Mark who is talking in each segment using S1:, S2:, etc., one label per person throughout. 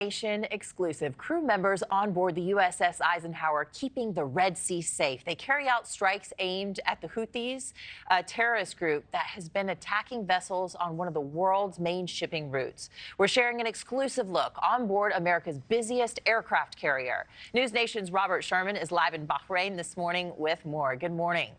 S1: Nation exclusive. Crew members on board the USS Eisenhower keeping the Red Sea safe. They carry out strikes aimed at the Houthis, a terrorist group that has been attacking vessels on one of the world's main shipping routes. We're sharing an exclusive look on board America's busiest aircraft carrier. NewsNation's Robert Sherman is live in Bahrain this morning with more. Good morning.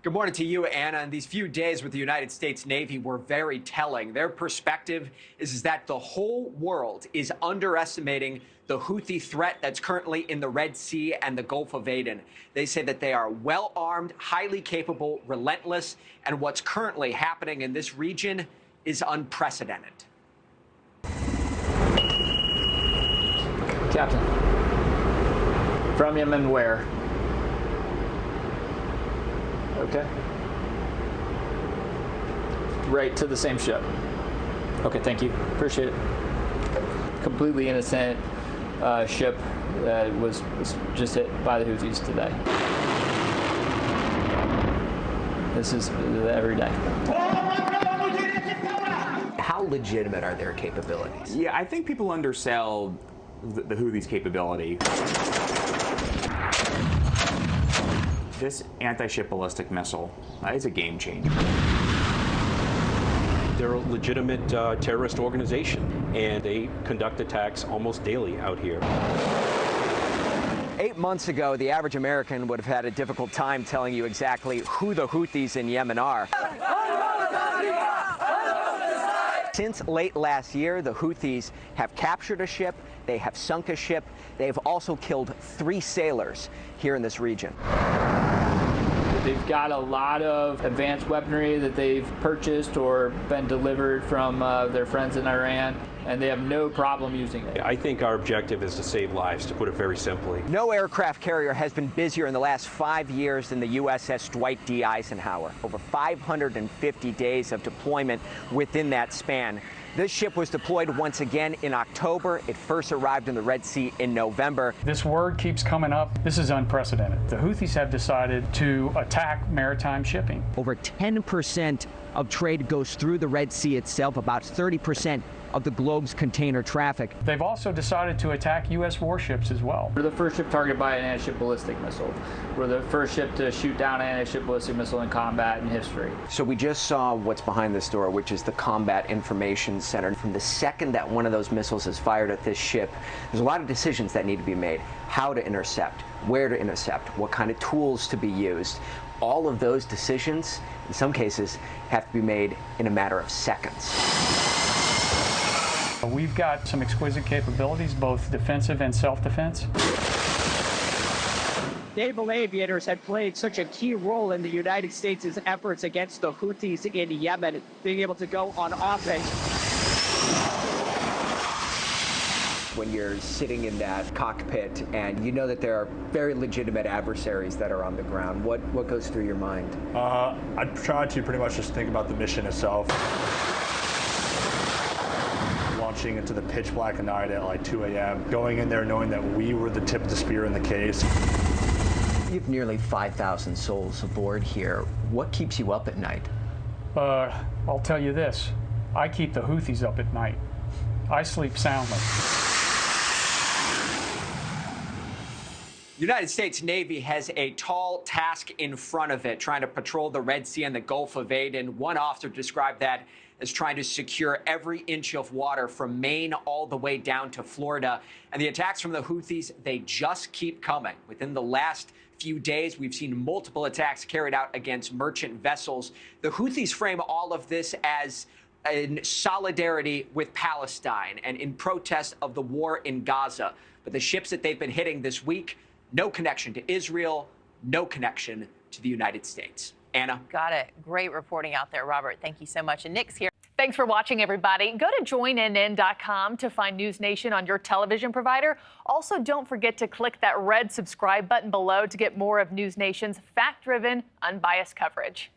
S2: Good morning to you, Anna. And these few days with the United States Navy were very telling. Their perspective is that the whole world is underestimating the Houthi threat that's currently in the Red Sea and the Gulf of Aden. They say that they are well-armed, highly capable, relentless, and what's currently happening in this region is unprecedented.
S3: Captain, from Yemen where? Okay. Right to the same ship. Okay, thank you. Appreciate it. Completely innocent ship that was just hit by the Houthis today. This is every day.
S2: How legitimate are their capabilities?
S4: Yeah, I think people undersell the Houthis' capability. This anti-ship ballistic missile is a game changer.
S5: They're a legitimate terrorist organization, and they conduct attacks almost daily out here.
S2: 8 months ago, the average American would have had a difficult time telling you exactly who the Houthis in Yemen are. Since late last year, the Houthis have captured a ship, they have sunk a ship, they have also killed 3 sailors here in this region.
S3: They've got a lot of advanced weaponry that they've purchased or been delivered from their friends in Iran, and they have no problem using it.
S5: I think our objective is to save lives, to put it very simply.
S2: No aircraft carrier has been busier in the last 5 years than the USS Dwight D. Eisenhower. Over 550 days of deployment within that span. This ship was deployed once again in October. It first arrived in the Red Sea in November.
S6: This word keeps coming up. This is unprecedented. The Houthis have decided to attack maritime shipping.
S7: Over 10% of trade goes through the Red Sea itself, about 30% of the globe's container traffic.
S6: They've also decided to attack U.S. warships as well.
S3: We're the first ship targeted by an anti-ship ballistic missile. We're the first ship to shoot down an anti-ship ballistic missile in combat in history.
S2: So we just saw what's behind this door, which is the Combat Information Center. From the second that one of those missiles is fired at this ship, there's a lot of decisions that need to be made. How to intercept, where to intercept, what kind of tools to be used. All of those decisions, in some cases, have to be made in a matter of seconds.
S6: We've got some exquisite capabilities, both defensive and self-defense.
S8: Naval aviators had played such a key role in the United States' efforts against the Houthis in Yemen, being able to go on offense.
S2: When you're sitting in that cockpit and you know that there are very legitimate adversaries that are on the ground, what goes through your mind?
S9: I try to pretty much just think about the mission itself. Launching into the pitch black night at like 2 a.m., going in there knowing that we were the tip of the spear in the case.
S2: You have nearly 5,000 souls aboard here. What keeps you up at night?
S6: I'll tell you this. I keep the Houthis up at night. I sleep soundly.
S2: United States Navy has a tall task in front of it, trying to patrol the Red Sea and the Gulf of Aden. One officer described that as trying to secure every inch of water from Maine all the way down to Florida. And the attacks from the Houthis, they just keep coming. Within the last few days, we've seen multiple attacks carried out against merchant vessels. The Houthis frame all of this as in solidarity with Palestine and in protest of the war in Gaza. But the ships that they've been hitting this week, no connection to Israel, no connection to the United States. Anna?
S1: Got it. Great reporting out there, Robert. Thank you so much. And Nick's here. Thanks for watching, everybody. Go to joinnn.com to find NewsNation on your television provider. Also, don't forget to click that red subscribe button below to get more of NewsNation's fact-driven, unbiased coverage.